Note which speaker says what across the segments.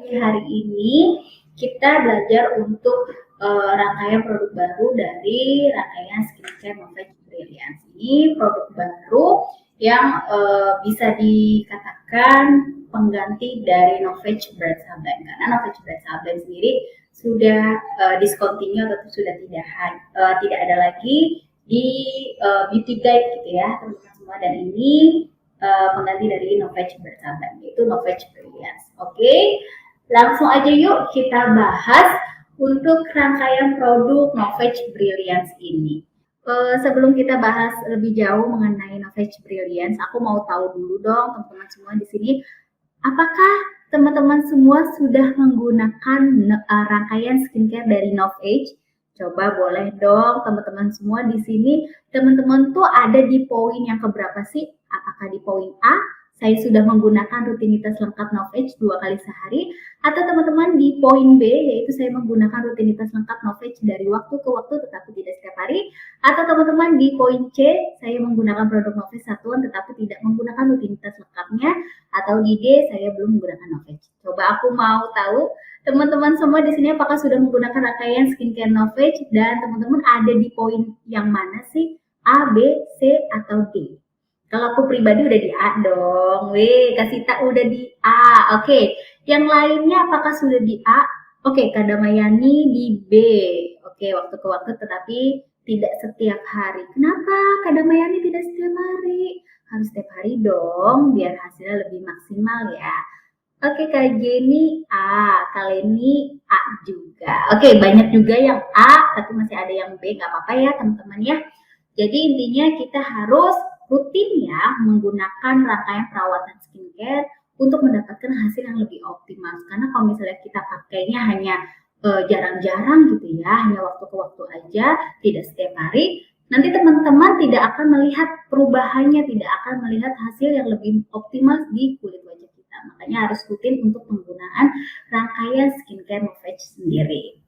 Speaker 1: Hari ini kita belajar untuk rangkaian produk baru dari rangkaian skincare Novage Brilliance. Ini produk baru yang bisa dikatakan pengganti dari Novage Bright Sublime, karena Novage Bright Sublime sendiri sudah discontinue atau sudah tidak ada lagi di beauty guide gitu ya teman-teman semua, dan ini pengganti dari Novage Bright Sublime, yaitu Novage Brilliance. Oke, langsung aja yuk kita bahas untuk rangkaian produk Novage Brilliance ini. Sebelum kita bahas lebih jauh mengenai Novage Brilliance, aku mau tahu dulu dong teman-teman semua di sini, apakah teman-teman semua sudah menggunakan rangkaian skincare dari Novage? Coba boleh dong teman-teman semua di sini, teman-teman tuh ada di poin yang keberapa sih? Apakah di poin A, saya sudah menggunakan rutinitas lengkap Novage 2 kali sehari, atau teman-teman di poin B, yaitu saya menggunakan rutinitas lengkap Novage dari waktu ke waktu tetapi tidak setiap hari, atau teman-teman di poin C, saya menggunakan produk Novage satuan tetapi tidak menggunakan rutinitas lengkapnya, atau di D, saya belum menggunakan Novage. Coba aku mau tahu teman-teman semua di sini apakah sudah menggunakan rangkaian skincare Novage, dan teman-teman ada di poin yang mana sih? A, B, C, atau D? Kalau aku pribadi udah di A dong. Kasita udah di A. Oke, yang lainnya apakah sudah di A? Oke, Kak Damayani di B. Oke, waktu ke waktu tetapi tidak setiap hari. Kenapa Kak Damayani tidak setiap hari? Harus setiap hari dong, biar hasilnya lebih maksimal ya. Oke, Kak Jenny A, Kak Leni A juga. Oke, banyak juga yang A, tapi masih ada yang B, nggak apa-apa ya teman-teman ya. Jadi intinya kita harus rutin ya menggunakan rangkaian perawatan skincare untuk mendapatkan hasil yang lebih optimal. Karena kalau misalnya kita pakainya hanya jarang-jarang gitu ya, hanya waktu ke waktu aja, tidak setiap hari, nanti teman-teman tidak akan melihat perubahannya, tidak akan melihat hasil yang lebih optimal di kulit wajah kita. Makanya harus rutin untuk penggunaan rangkaian skincare Novage sendiri.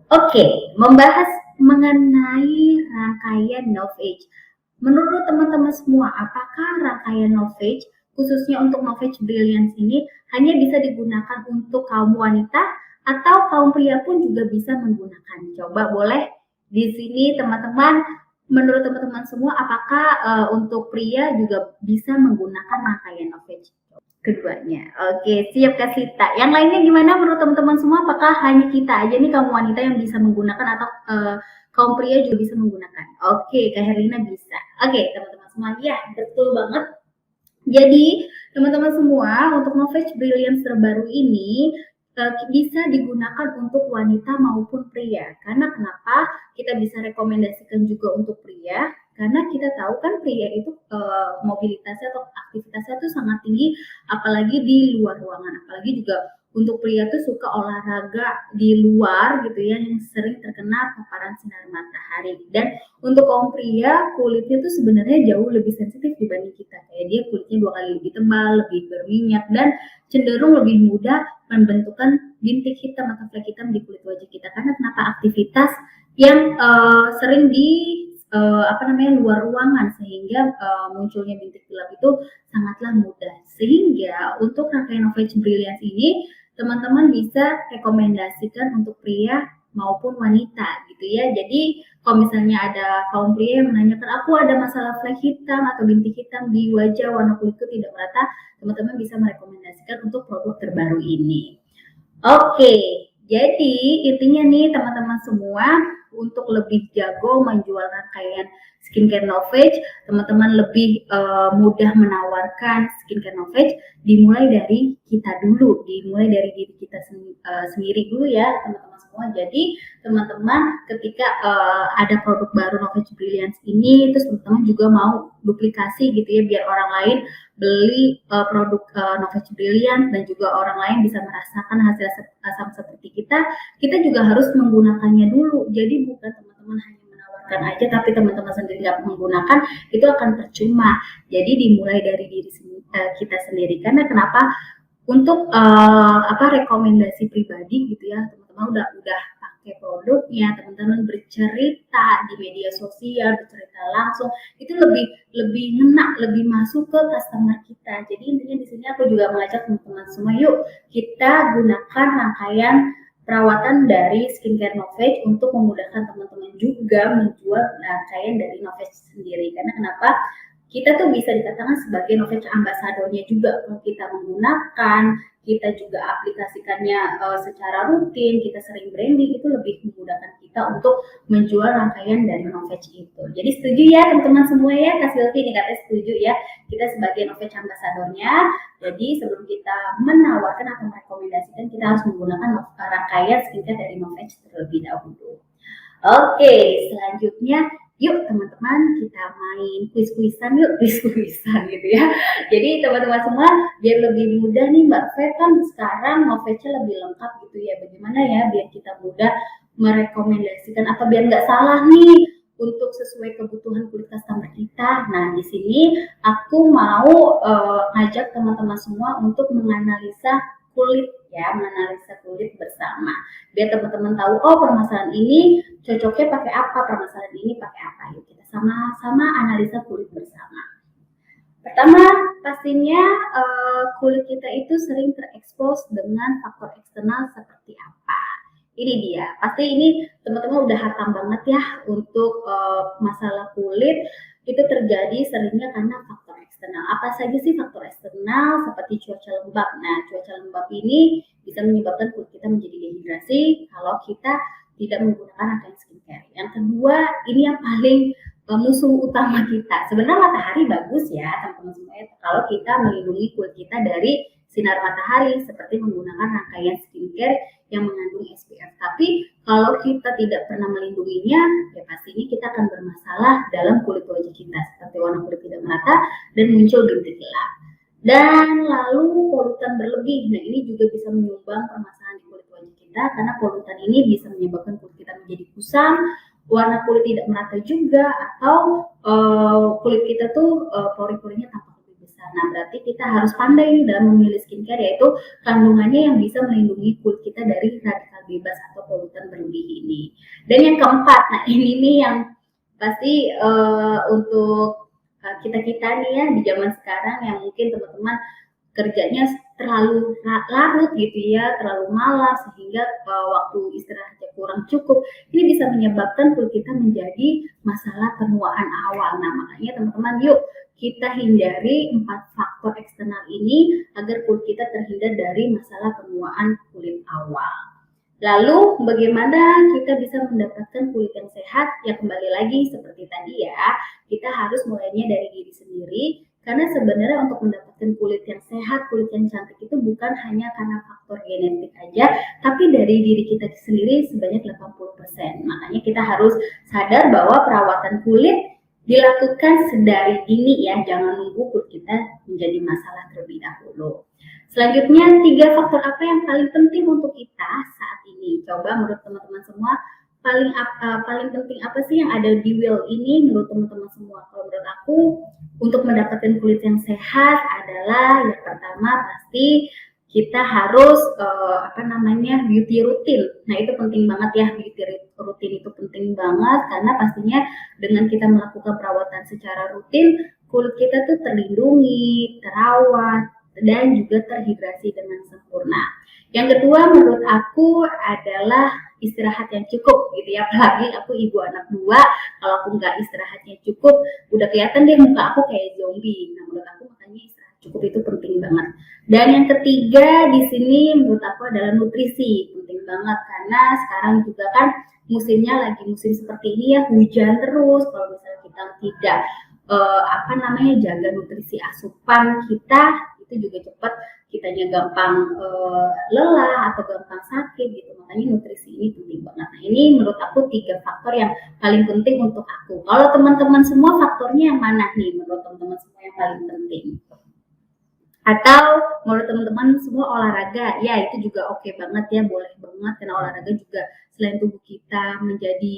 Speaker 1: Oke, membahas mengenai rangkaian Novage. Menurut teman-teman semua, apakah rangkaian Novage, khususnya untuk Novage Brilliance ini, hanya bisa digunakan untuk kaum wanita atau kaum pria pun juga bisa menggunakan? Coba boleh di sini teman-teman, menurut teman-teman semua, apakah untuk pria juga bisa menggunakan rangkaian Novage? Keduanya. Oke, siap Kak Sita. Yang lainnya gimana menurut teman-teman semua? Apakah hanya kita aja nih kaum wanita yang bisa menggunakan, atau kaum pria juga bisa menggunakan? Oke, Kak Herlina bisa. Oke, teman-teman semua, ya betul banget. Jadi teman-teman semua, untuk Novage Brilliance terbaru ini bisa digunakan untuk wanita maupun pria. Karena kenapa kita bisa rekomendasikan juga untuk pria? Karena kita tahu kan pria itu mobilitasnya atau aktivitasnya itu sangat tinggi, apalagi di luar ruangan. Apalagi juga untuk pria tuh suka olahraga di luar gitu ya, yang sering terkena paparan sinar matahari. Dan untuk kaum pria, kulitnya tuh sebenarnya jauh lebih sensitif dibanding kita. Kayak dia kulitnya 2 kali lebih tebal, lebih berminyak, dan cenderung lebih mudah membentukkan bintik hitam atau flek hitam di kulit wajah kita. Karena kenapa? Aktivitas yang sering di luar ruangan, sehingga munculnya bintik gelap itu sangatlah mudah. Sehingga untuk rangkaian Novage Brilliance ini teman-teman bisa rekomendasikan untuk pria maupun wanita gitu ya. Jadi kalau misalnya ada kaum pria yang menanyakan, aku ada masalah flek hitam atau bintik hitam di wajah, warna kulitku tidak merata, teman-teman bisa merekomendasikan untuk produk terbaru ini. Oke, jadi intinya nih teman-teman semua, untuk lebih jago menjual rangkaian skincare Novage, teman-teman lebih mudah menawarkan skincare Novage, dimulai dari kita dulu, dimulai dari diri kita sendiri dulu ya teman-teman semua. Jadi teman-teman ketika ada produk baru Novage Brilliance ini, terus teman-teman juga mau duplikasi gitu ya, biar orang lain beli produk Novage Brilliance dan juga orang lain bisa merasakan hasil sama seperti kita juga harus menggunakannya dulu. Jadi bukan teman-teman hanya menawarkan aja tapi teman-teman sendiri nggak menggunakan, itu akan percuma. Jadi dimulai dari diri kita sendiri. Karena kenapa? Untuk rekomendasi pribadi gitu ya, teman-teman udah memakai produknya, teman-teman bercerita di media sosial, bercerita langsung, itu lebih ngena, lebih masuk ke customer kita. Jadi intinya di sini aku juga mengajak teman-teman semua, yuk kita gunakan rangkaian perawatan dari skincare Novage untuk memudahkan teman-teman juga menjual rangkaian dari Novage sendiri. Karena kenapa? Kita tuh bisa dikatakan sebagai Novage ambassador-nya juga. Kalau kita menggunakan, kita juga aplikasikannya secara rutin, kita sering branding, itu lebih memudahkan kita untuk menjual rangkaian dari Novage itu. Jadi setuju ya teman-teman semua ya, Kak Silvi ini katanya setuju ya, kita sebagai Novage ambassador-nya. Jadi sebelum kita menawarkan atau merekomendasikan, kita harus menggunakan rangkaian skincare dari Novage terlebih dahulu. Oke, selanjutnya yuk teman-teman kita main kuis-kuisan yuk, kuis-kuisan gitu ya. Jadi teman-teman semua biar lebih mudah nih Mbak Fe, kan sekarang Novage-nya lebih lengkap gitu ya. Bagaimana ya biar kita mudah merekomendasikan atau biar nggak salah nih untuk sesuai kebutuhan kulit customer kita. Nah di sini aku mau ngajak teman-teman semua untuk menganalisa kulit ya, menganalisa kulit bersama. Biar teman-teman tahu, oh permasalahan ini cocoknya pakai apa, permasalahan ini pakai apa. Yuk kita sama-sama analisa kulit bersama. Pertama, pastinya kulit kita itu sering terekspos dengan faktor eksternal seperti apa. Ini dia, pasti ini teman-teman udah hatam banget ya untuk masalah kulit itu terjadi seringnya karena faktor eksternal. Apa saja sih faktor eksternal? Seperti cuaca lembab. Nah, cuaca lembab ini bisa menyebabkan kulit kita menjadi dehidrasi kalau kita tidak menggunakan rangkaian skincare. Yang kedua, ini yang paling musuh utama kita. Sebenarnya matahari bagus ya teman-teman semuanya kalau kita melindungi kulit kita dari sinar matahari seperti menggunakan rangkaian skincare yang mengandung SPF. Tapi kalau kita tidak pernah melindunginya, ya pastinya kita akan bermasalah dalam kulit wajah kita seperti warna kulit tidak merata dan muncul bintik gelap. Dan lalu polutan berlebih. Nah, ini juga bisa menyumbang permasalahan di kulit wajah kita karena polutan ini bisa menyebabkan kulit kita menjadi kusam, warna kulit tidak merata juga, atau kulit kita tuh pori-porinya tampak lebih besar. Nah, berarti kita harus pandai nih dalam memilih skincare, yaitu kandungannya yang bisa melindungi kulit kita dari radikal bebas atau polutan berlebih ini. Dan yang keempat, nah ini nih yang pasti untuk kita-kita nih ya di zaman sekarang yang mungkin teman-teman kerjanya terlalu larut gitu ya, terlalu malas sehingga waktu istirahatnya kurang cukup. Ini bisa menyebabkan kulit kita menjadi masalah penuaan awal. Nah, makanya teman-teman yuk kita hindari 4 faktor eksternal ini agar kulit kita terhindar dari masalah penuaan kulit awal. Lalu bagaimana kita bisa mendapatkan kulit yang sehat? Ya kembali lagi seperti tadi ya, kita harus mulainya dari diri sendiri. Karena sebenarnya untuk mendapatkan kulit yang sehat, kulit yang cantik itu bukan hanya karena faktor genetik aja, tapi dari diri kita sendiri sebanyak 80%. Makanya kita harus sadar bahwa perawatan kulit dilakukan sedari dini ya, jangan nunggu kulit kita menjadi masalah terlebih dahulu. Selanjutnya, 3 faktor apa yang paling penting untuk kita saat ini? Coba menurut teman-teman semua, paling penting apa sih yang ada di wheel ini menurut teman-teman semua? Kalau menurut aku, untuk mendapatkan kulit yang sehat adalah yang pertama pasti kita harus beauty rutin. Nah itu penting banget ya, beauty rutin itu penting banget karena pastinya dengan kita melakukan perawatan secara rutin, kulit kita tuh terlindungi, terawat, dan juga terhidrasi dengan sempurna. Yang kedua menurut aku adalah istirahat yang cukup gitu ya, apalagi aku ibu anak 2, kalau aku nggak istirahatnya cukup udah kelihatan deh muka aku kayak zombie. Nah menurut aku makanya istirahat cukup itu penting banget. Dan yang ketiga di sini menurut aku adalah nutrisi, penting banget karena sekarang juga kan musimnya lagi musim seperti ini ya, hujan terus. Kalau misalnya kita tidak jaga nutrisi asupan kita, itu juga cepat kitanya gampang lelah atau gampang sakit gitu. Makanya nutrisi ini penting banget. Nah ini menurut aku 3 faktor yang paling penting untuk aku. Kalau teman-teman semua faktornya yang mana nih menurut teman-teman semua yang paling penting? Atau menurut teman-teman semua olahraga, ya itu juga oke banget ya, boleh banget karena olahraga juga selain tubuh kita menjadi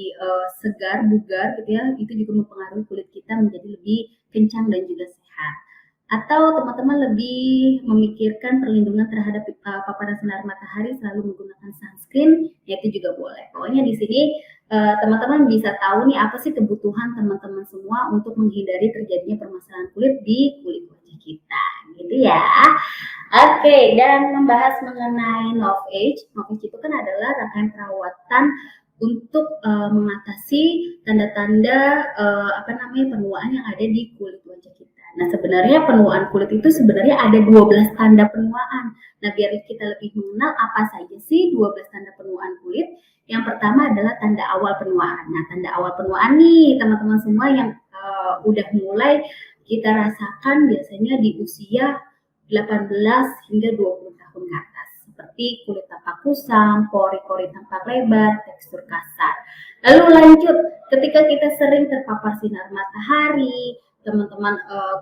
Speaker 1: segar, bugar gitu ya, itu juga mempengaruhi kulit kita menjadi lebih kencang dan juga sehat. Atau teman-teman lebih memikirkan perlindungan terhadap paparan sinar matahari selalu menggunakan sunscreen, ya itu juga boleh. Pokoknya di sini teman-teman bisa tahu nih apa sih kebutuhan teman-teman semua untuk menghindari terjadinya permasalahan kulit di kulit wajah kita, gitu ya. Oke, dan membahas mengenai Novage. Novage itu kan adalah rangkaian perawatan untuk mengatasi tanda-tanda penuaan yang ada di kulit wajah kita. Nah, sebenarnya penuaan kulit itu sebenarnya ada 12 tanda penuaan. Nah, biar kita lebih mengenal apa saja sih 12 tanda penuaan kulit. Yang pertama adalah tanda awal penuaan. Nah, tanda awal penuaan nih teman-teman semua yang udah mulai kita rasakan biasanya di usia 18 hingga 20 tahun ke atas. Seperti kulit tampak kusam, pori-pori tampak lebar, tekstur kasar. Lalu lanjut, ketika kita sering terpapar sinar matahari, teman-teman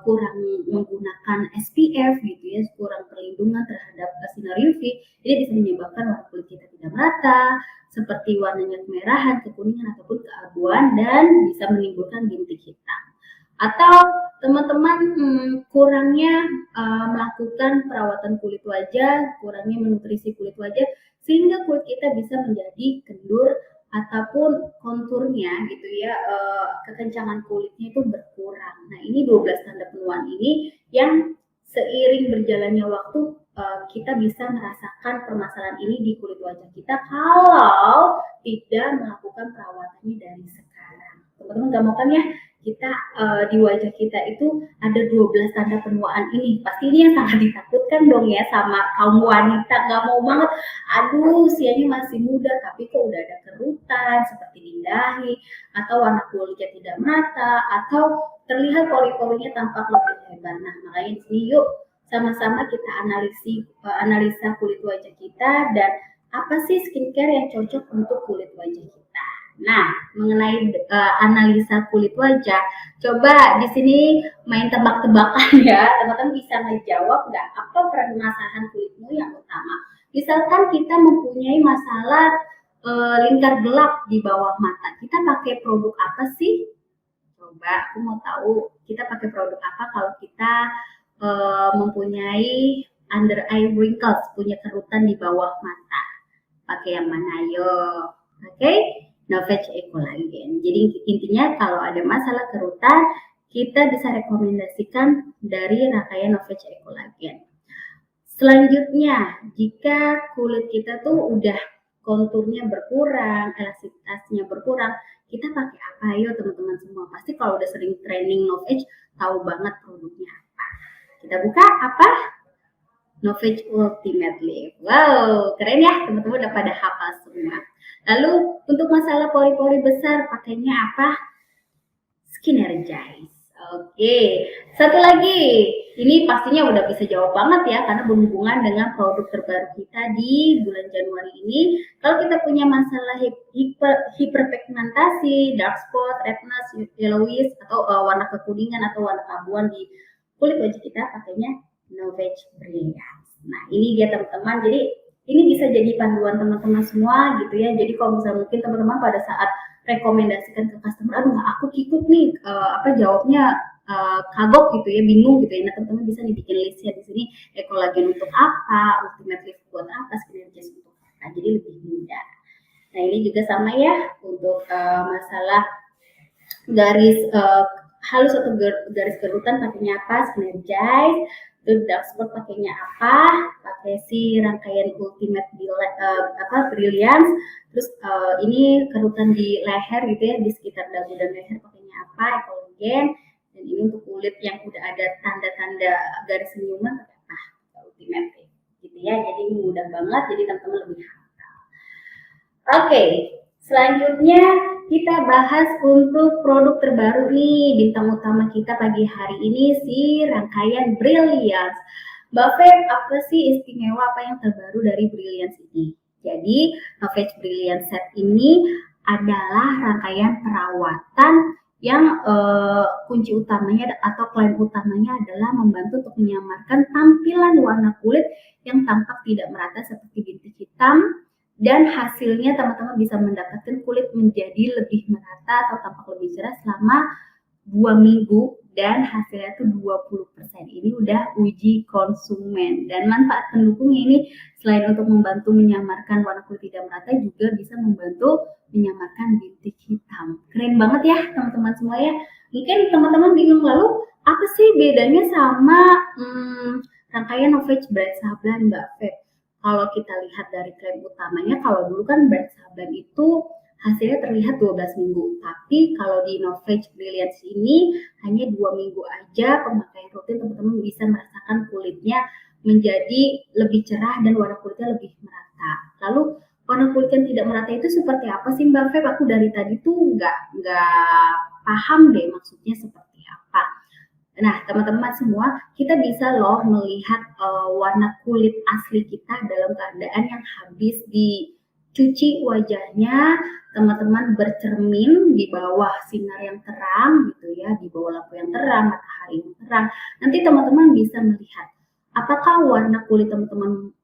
Speaker 1: kurang menggunakan SPF gitu ya, kurang perlindungan terhadap sinar UV, ini bisa menyebabkan warna kulit kita tidak merata, seperti warnanya kemerahan, kekuningan ataupun keabuan, dan bisa menimbulkan bintik hitam. Atau teman-teman kurangnya melakukan perawatan kulit wajah, kurangnya menutrisi kulit wajah, sehingga kulit kita bisa menjadi kendur ataupun konturnya gitu ya, kekencangan kulitnya itu berkurang. Nah, ini 12 tanda penuaan ini yang seiring berjalannya waktu kita bisa merasakan permasalahan ini di kulit wajah kita kalau tidak melakukan perawatannya dari sekarang. Teman-teman gak mau kan ya kita di wajah kita itu ada 12 tanda penuaan ini. Pasti ini yang sangat ditakutkan dong ya sama kaum wanita. Gak mau banget, aduh usianya masih muda tapi kok udah ada kerutan seperti di dahi, atau warna kulitnya tidak merata, atau terlihat pori-porinya tampak lebih lebar. Nah, makanya di sini yuk sama-sama kita analisa kulit wajah kita dan apa sih skincare yang cocok untuk kulit wajah kita. Nah, mengenai analisa kulit wajah, coba di sini main tebak-tebakan ya. Teman-teman bisa ngejawab nggak apa permasalahan kulitmu yang utama. Misalkan kita mempunyai masalah lingkar gelap di bawah mata, kita pakai produk apa sih? Coba, aku mau tahu kita pakai produk apa kalau kita mempunyai under eye wrinkles, punya kerutan di bawah mata. Pakai yang mana? Ayo. Oke, Novage Ecolagen. Jadi intinya kalau ada masalah kerutan, kita bisa rekomendasikan dari rangkaian Novage Ecolagen. Selanjutnya, jika kulit kita tuh udah konturnya berkurang, elastisitasnya berkurang, kita pakai apa? Ayo teman-teman semua. Pasti kalau udah sering training Novage, tahu banget produknya apa. Kita buka apa? Novage Ultimate Lift. Wow, keren ya teman-teman udah pada hafal semua. Lalu untuk masalah pori-pori besar pakainya apa? Skin Energize. Oke, satu lagi. Ini pastinya udah bisa jawab banget ya karena berhubungan dengan produk terbaru kita di bulan Januari ini. Kalau kita punya masalah hiperpigmentasi, dark spot, redness, yellowish atau warna kekuningan atau warna keabuan di kulit wajah kita, pakainya Novage Brilliance. Nah, ini dia teman-teman. Jadi ini bisa jadi panduan teman-teman semua gitu ya. Jadi kalau misalnya mungkin teman-teman pada saat rekomendasikan ke customer, aduh aku kikuk nih jawabnya kagok gitu ya, bingung gitu ya. Nah, teman-teman bisa nih bikin listnya di sini, Ecolagen untuk apa, Ultimate Lift buat apa, Skin Energize untuk apa. Jadi lebih mudah. Nah, ini juga sama ya untuk masalah garis halus atau garis kerutan pakainya apa, Skin Energize. Untuk dark spot pakainya apa, pakai si rangkaian Ultimate Brilliance. Terus ini kerutan di leher gitu ya, di sekitar dagu dan leher pakainya apa, Ecolagen. Dan ini untuk kulit yang udah ada tanda-tanda garis senyuman pakai apa, Ultimate gitu ya. Jadi ini mudah banget, jadi teman-teman lebih hafal. Oke, selanjutnya kita bahas untuk produk terbaru nih, bintang utama kita pagi hari ini si rangkaian Brilliance. Mbak Feb, apa sih istimewa apa yang terbaru dari Brilliance ini? Jadi, Novage Brilliance Set ini adalah rangkaian perawatan yang kunci utamanya atau klaim utamanya adalah membantu untuk menyamarkan tampilan warna kulit yang tampak tidak merata seperti bintik hitam, dan hasilnya teman-teman bisa mendapatkan kulit menjadi lebih merata atau tampak lebih cerah selama 2 minggu dan hasilnya tuh 20%. Ini udah uji konsumen. Dan manfaat pendukungnya ini selain untuk membantu menyamarkan warna kulit tidak merata, juga bisa membantu menyamarkan bintik hitam. Keren banget ya teman-teman semua ya. Mungkin teman-teman bingung, lalu apa sih bedanya sama rangkaian Novage Bright Sahabat Mbak Feb? Kalau kita lihat dari klaim utamanya, kalau dulu kan Bright Sahabat itu hasilnya terlihat 12 minggu. Tapi kalau di Novage Brilliance ini hanya 2 minggu aja pemakaian rutin, teman-teman bisa merasakan kulitnya menjadi lebih cerah dan warna kulitnya lebih merata. Lalu warna kulit yang tidak merata itu seperti apa sih Mbak Feb? Aku dari tadi tuh nggak paham deh maksudnya seperti apa. Nah, teman-teman semua, kita bisa loh melihat warna kulit asli kita dalam keadaan yang habis dicuci wajahnya, teman-teman bercermin di bawah sinar yang terang gitu ya, di bawah lampu yang terang, matahari yang terang. Nanti teman-teman bisa melihat apakah warna kulit teman-teman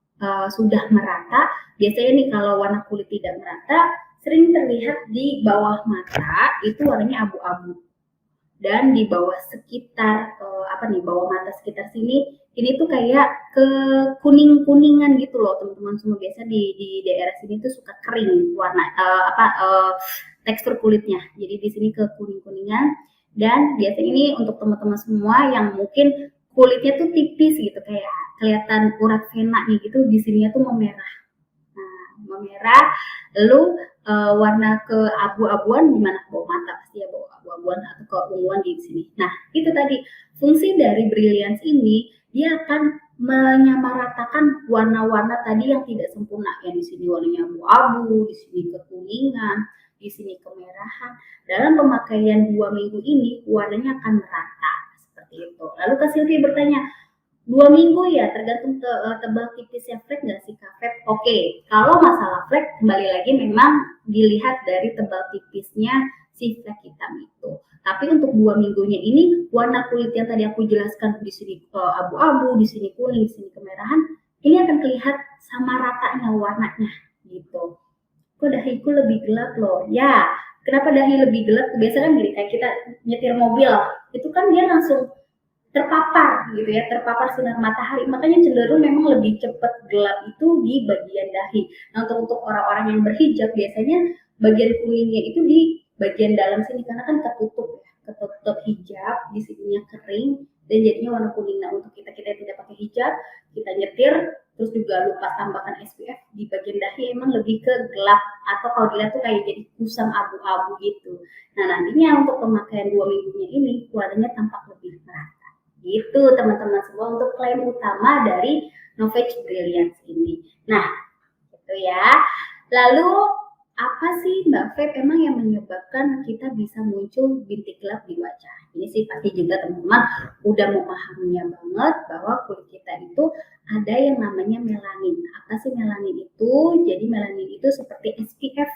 Speaker 1: sudah merata. Biasanya nih kalau warna kulit tidak merata, sering terlihat di bawah mata itu warnanya abu-abu. Dan di bawah sekitar bawah mata sekitar sini ini tuh kayak ke kuning-kuningan gitu loh teman-teman semua. Biasa di daerah sini tuh suka kering warna tekstur kulitnya. Jadi di sini ke kuning-kuningan, dan biasanya ini untuk teman-teman semua yang mungkin kulitnya tuh tipis gitu, kayak kelihatan urat venanya gitu, di sininya tuh memerah. Nah, memerah, lalu warna keabu-abuan di mana? Bawah mata pasti ya, bawah abu-abuan atau keunguan di sini. Nah, itu tadi fungsi dari Brilliance ini, dia akan menyamaratakan warna-warna tadi yang tidak sempurna. Yang di sini warnanya abu-abu, di sini kekuningan, di sini kemerahan. Dalam pemakaian 2 minggu ini, warnanya akan merata seperti itu. Lalu Kak Silvi bertanya, 2 minggu ya, tergantung tebal tipisnya flek nggak sih Kak Feb? Oke, kalau masalah flek kembali lagi memang dilihat dari tebal tipisnya si flek hitam itu. Tapi untuk 2 minggunya ini, warna kulit yang tadi aku jelaskan di sini abu-abu, di sini kuning, di sini kemerahan, ini akan terlihat sama ratanya warnanya gitu. Kok dahiku lebih gelap loh? Ya, kenapa dahi lebih gelap? Biasanya kan gini, kayak kita nyetir mobil, itu kan dia langsung terpapar gitu ya, terpapar sinar matahari, makanya cenderung memang lebih cepat gelap itu di bagian dahi. Nah, untuk orang-orang yang berhijab biasanya bagian kuningnya itu di bagian dalam sini, karena kan ketutup hijab, di sininya kering dan jadinya warna kuning. Nah, untuk kita yang tidak pakai hijab, kita nyetir terus juga lupa tambahkan SPF, di bagian dahi emang lebih ke gelap, atau kalau dilihat tuh kayak jadi kusam abu-abu gitu. Nah, nantinya untuk pemakaian 2 minggunya ini warnanya tampak lebih merata. Gitu teman-teman semua untuk klaim utama dari Novage Brilliance ini. Nah, gitu ya. Lalu apa sih Mbak Feb emang yang menyebabkan kita bisa muncul bintik gelap di wajah? Ini sih pasti juga teman-teman udah memahaminya banget bahwa kulit kita itu ada yang namanya melanin. Apa sih melanin itu? Jadi melanin itu seperti SPF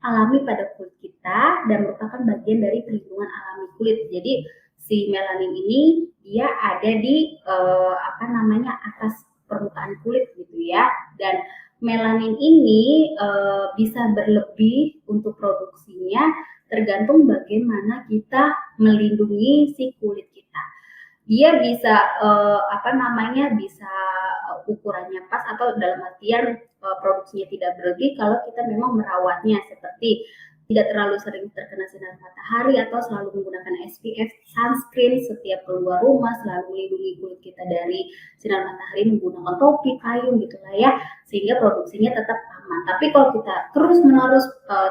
Speaker 1: alami pada kulit kita dan merupakan bagian dari perlindungan alami kulit. Jadi si melanin ini dia ada di atas permukaan kulit gitu ya, dan melanin ini bisa berlebih untuk produksinya tergantung bagaimana kita melindungi si kulit kita. Dia bisa bisa ukurannya pas, atau dalam artian produksinya tidak berlebih kalau kita memang merawatnya, seperti tidak terlalu sering terkena sinar matahari atau selalu menggunakan SPF, sunscreen setiap keluar rumah, selalu melindungi kulit kita dari sinar matahari menggunakan topi, payung gitulah ya, sehingga produksinya tetap aman. Tapi kalau kita terus-menerus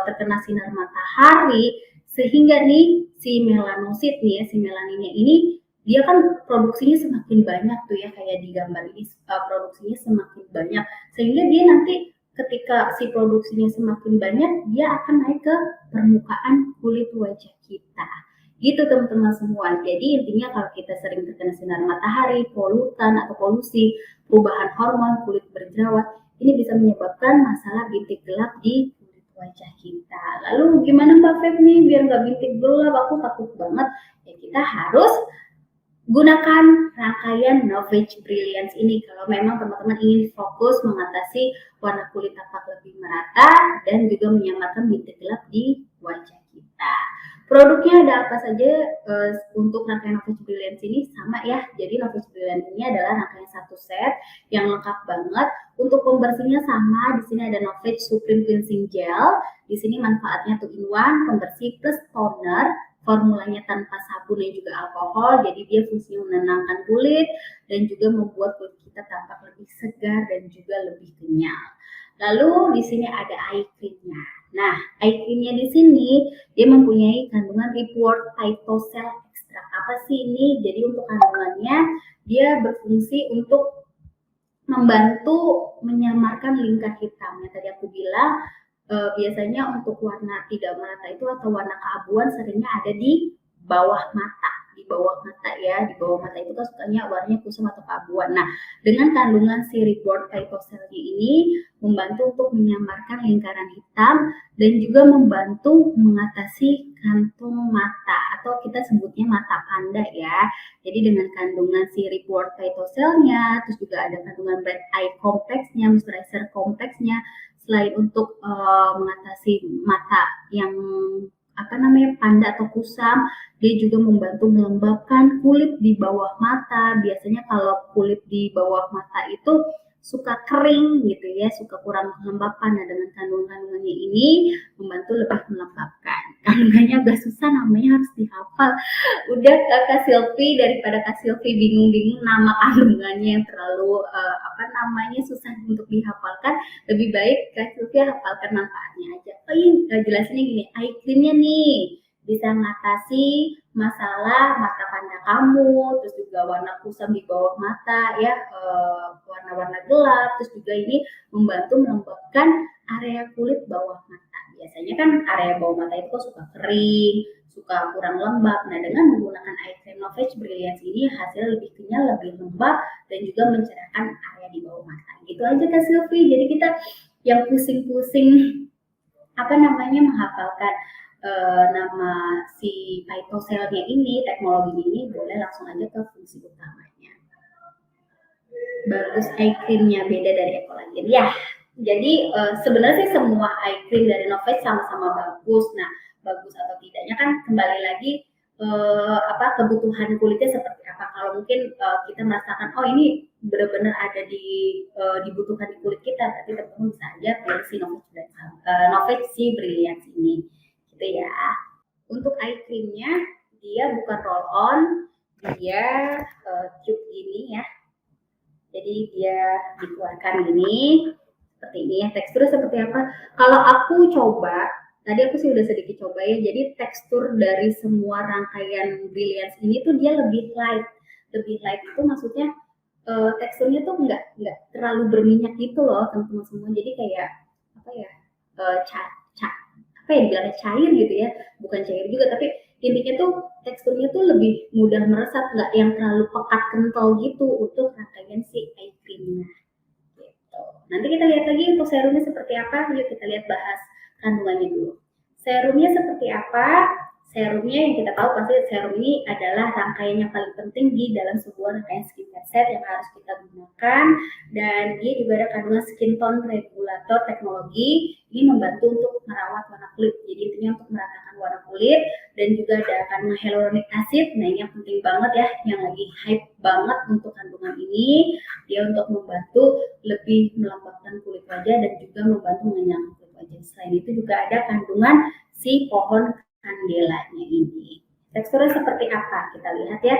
Speaker 1: terkena sinar matahari, sehingga nih si melanosit nih ya, si melaninnya ini dia kan produksinya semakin banyak tuh ya, kayak di gambar ini produksinya semakin banyak, sehingga dia nanti ketika si produksinya semakin banyak, dia akan naik ke permukaan kulit wajah kita. Gitu teman-teman semua. Jadi intinya kalau kita sering terkena sinar matahari, polutan atau polusi, perubahan hormon, kulit berjerawat, ini bisa menyebabkan masalah bintik gelap di kulit wajah kita. Lalu gimana Mbak Feb nih biar nggak bintik gelap? Aku takut banget. Ya kita harus gunakan rangkaian Novage Brilliance ini kalau memang teman-teman ingin fokus mengatasi warna kulit tampak lebih merata dan juga menyamarkan bintik gelap di wajah kita. Produknya ada apa saja untuk rangkaian Novage Brilliance ini sama ya. Jadi Novage Brilliance ini adalah rangkaian satu set yang lengkap banget. Untuk pembersihnya sama, di sini ada Novage Supreme Cleansing Gel. Di sini manfaatnya 2-in-1, pembersih plus toner. Formulanya tanpa sabun dan juga alkohol, jadi dia fungsinya menenangkan kulit dan juga membuat kulit kita tampak lebih segar dan juga lebih kenyal. Lalu di sini ada eye creamnya. Nah, eye creamnya di sini dia mempunyai kandungan Ripwort Phytocell Extract. Apa sih ini? Jadi untuk kandungannya dia berfungsi untuk membantu menyamarkan lingkar hitam. Yang tadi aku bilang biasanya untuk warna tidak merata itu atau warna keabuan seringnya ada di bawah mata. Di bawah mata ya, di bawah mata itu kan sukanya warnanya kusam atau keabuan. Nah, dengan kandungan si Ripwort Phytocell ini membantu untuk menyamarkan lingkaran hitam dan juga membantu mengatasi kantung mata atau kita sebutnya mata panda ya. Jadi dengan kandungan si Ripwort Phytocell-nya, terus juga ada kandungan Bright Eye Complex-nya, Moisturizer Complex-nya, selain untuk mengatasi mata yang panda atau kusam, dia juga membantu melembabkan kulit di bawah mata. Biasanya kalau kulit di bawah mata itu suka kering gitu ya, suka kurang kelembapan. Nah, dengan kandungannya ini membantu lebih melembabkan. Kandungannya agak susah, namanya harus dihafal. Udah Kak Silvi, daripada Kak Silvi bingung-bingung nama kandungannya yang terlalu susah untuk dihafalkan, lebih baik Kak Silvi hafalkan manfaatnya aja. Oh iya, jelasinnya gini, eye creamnya nih bisa mengatasi masalah mata panda kamu, terus juga warna kusam di bawah mata ya, warna-warna gelap, terus juga ini membantu melembabkan area kulit bawah mata. Biasanya kan area bawah mata itu kok suka kering, suka kurang lembab. Nah, dengan menggunakan eye cream Novage Brilliance ini hasilnya lebih kenyal, lebih lembab dan juga mencerahkan area di bawah mata. Gitu aja Kak Silvi. Jadi kita yang pusing-pusing menghafalkan nama si phytocell-nya ini, teknologi ini, boleh langsung aja ke fungsi utamanya. Bagus eye cream-nya beda dari Ekolagen. Ya, jadi sebenarnya sih semua eye cream dari Novage sama-sama bagus. Nah, bagus atau tidaknya kan kembali lagi kebutuhan kulitnya seperti apa. Kalau mungkin kita merasakan oh ini benar-benar ada dibutuhkan di kulit kita, berarti teman-teman bisa aja pilih si Novage si Brilliance ini, gitu ya. Untuk eye creamnya dia bukan roll on, dia tube gini ya. Jadi dia dikeluarkan gini, seperti ini ya. Teksturnya seperti apa? Kalau aku coba, tadi aku sih udah sedikit coba ya. Jadi tekstur dari semua rangkaian Brilliance ini tuh dia lebih light. Lebih light itu maksudnya teksturnya tuh nggak terlalu berminyak gitu loh teman-teman semua. Jadi kayak dibilangnya cair gitu ya. Bukan cair juga, tapi intinya tuh teksturnya tuh lebih mudah meresap, nggak yang terlalu pekat kental gitu untuk rangkaian si eye creamnya. Gitu. Nanti kita lihat lagi untuk serumnya seperti apa. Yuk kita lihat bahas kandungannya dulu. Serumnya seperti apa? Serumnya yang kita tahu pasti serum ini adalah rangkaian yang paling penting di dalam sebuah rangkaian skincare set yang harus kita gunakan, dan dia juga ada kandungan skin tone regulator teknologi. Ini membantu untuk merawat warna kulit, jadi intinya untuk meratakan warna kulit, dan juga ada kandungan hyaluronic acid. Nah, ini yang penting banget ya, yang lagi hype banget untuk kandungan ini. Dia untuk membantu lebih melembabkan kulit wajah dan juga membantu mengenyangkan kulit wajah. Selain itu juga ada kandungan si pohon kandelanya ini. Teksturnya seperti apa? Kita lihat ya.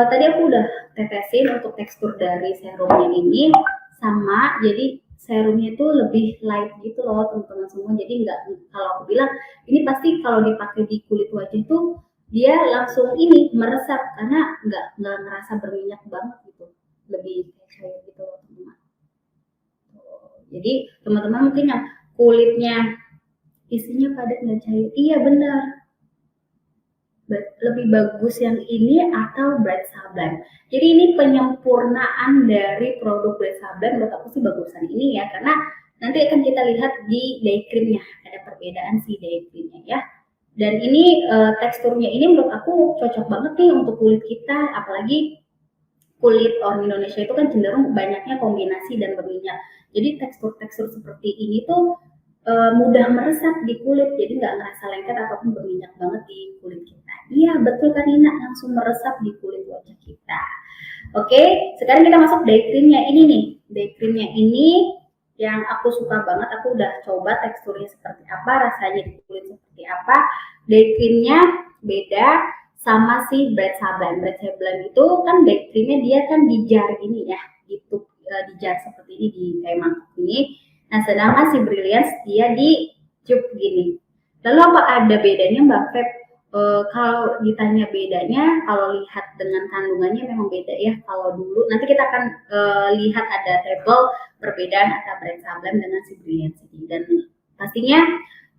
Speaker 1: Tadi aku udah tetesin untuk tekstur dari serumnya ini sama. Jadi serumnya itu lebih light gitu loh teman-teman semua. Jadi nggak, kalau aku bilang ini pasti kalau dipakai di kulit wajah tuh dia langsung ini meresap karena nggak ngerasa berminyak banget gitu. Lebih cair gitu loh teman-teman. Jadi teman-teman mungkin yang kulitnya isinya padat nggak cair, iya benar, lebih bagus yang ini atau Bright Sublime. Jadi ini penyempurnaan dari produk Bright Sublime. Menurut aku sih bagusan ini ya, karena nanti akan kita lihat di day creamnya, ada perbedaan si day creamnya ya. Dan ini teksturnya ini menurut aku cocok banget nih untuk kulit kita, apalagi kulit orang Indonesia itu kan cenderung banyaknya kombinasi dan berminyak. Jadi tekstur-tekstur seperti ini tuh mudah meresap di kulit, jadi nggak ngerasa lengket ataupun berminyak banget di kulit kita. Iya betul kan Nina, langsung meresap di kulit wajah kita. Oke, sekarang kita masuk day creamnya ini nih. Day creamnya ini yang aku suka banget, aku udah coba teksturnya seperti apa, rasanya di kulit seperti apa. Day creamnya beda sama si Bread Sublime. Bread Sublime itu kan day creamnya dia kan di jar gini ya, gitu, di jar seperti ini, di kayak mangkuk ini. Nah, sedangkan si Brilliance dia di cup gini. Lalu apa ada bedanya Mbak Feb? Kalau ditanya bedanya, kalau lihat dengan kandungannya memang beda ya. Kalau dulu nanti kita akan lihat ada tabel perbedaan antara Brand Sublime dengan si Brilliance ini. Dan pastinya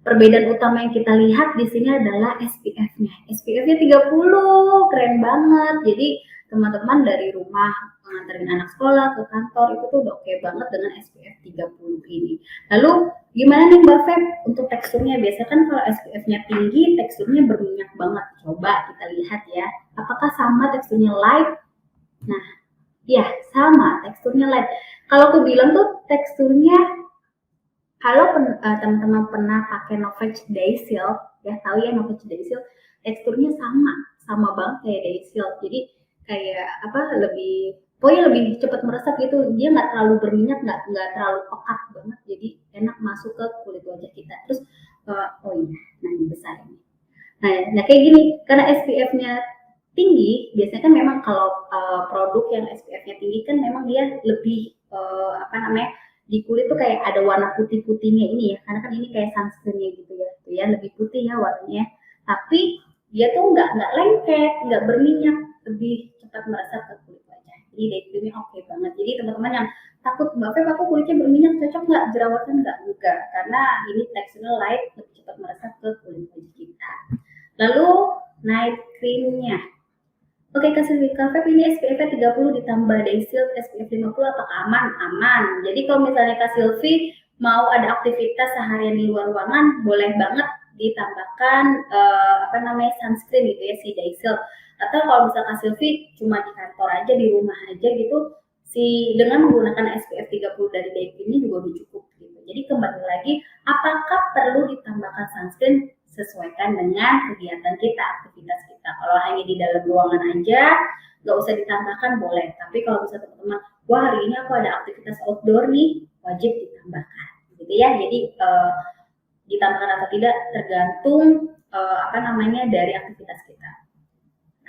Speaker 1: perbedaan utama yang kita lihat di sini adalah SPF-nya. SPF-nya 30, keren banget. Jadi teman-teman dari rumah nganterin anak sekolah ke kantor itu tuh udah oke banget dengan SPF 30 ini. Lalu gimana nih Mbak Feb untuk teksturnya? Biasa kan kalau SPF-nya tinggi teksturnya berminyak banget. Coba kita lihat ya. Apakah sama teksturnya light? Nah, ya sama teksturnya light. Kalau aku bilang tuh teksturnya, kalau teman-teman pernah pakai Novage Day Seal, ya tahu ya Novage Day Seal, teksturnya sama banget kayak Day Seal. Jadi kayak apa, pokoknya lebih cepat meresap gitu. Dia nggak terlalu berminyak, nggak terlalu pekat banget. Jadi enak masuk ke kulit wajah kita. Terus oh iya, nah ini besar ini. Nah kayak gini, karena SPF-nya tinggi, biasanya kan memang kalau produk yang SPF-nya tinggi kan memang dia lebih apa namanya, di kulit tuh kayak ada warna putih-putihnya ini ya, karena kan ini kayak sunscreen-nya gitu ya, lebih putih ya warnanya. Tapi dia tuh nggak lengket, nggak berminyak, lebih cepat meresap ke kulit wajah. Jadi day creamnya oke banget. Jadi teman-teman yang takut Mbak Feb aku kulitnya berminyak cocok nggak, jerawatan nggak, karena ini teksturnya light, lebih cepat meresap ke kulit wajah kita. Lalu night creamnya. Oke, Kak Silvi, Kak Feb ini SPF-nya 30 ditambah Day Shield SPF 50, apakah aman? Aman. Jadi kalau misalnya Kak Silvi mau ada aktivitas seharian di luar ruangan, boleh banget ditambahkan apa namanya sunscreen gitu ya, si Day Shield. Atau kalau misalnya Kak Silvi cuma di kantor aja, di rumah aja gitu, dengan menggunakan SPF 30 dari Day Cream ini juga udah cukup gitu. Jadi kembali lagi, apakah perlu ditambahkan sunscreen? Sesuaikan dengan kegiatan kita, aktivitas kita. Kalau hanya di dalam ruangan aja, nggak usah ditambahkan boleh. Tapi kalau bisa teman-teman, wah hari ini aku ada aktivitas outdoor nih, wajib ditambahkan. Gitu ya. Jadi ditambahkan atau tidak tergantung apa namanya dari aktivitas kita.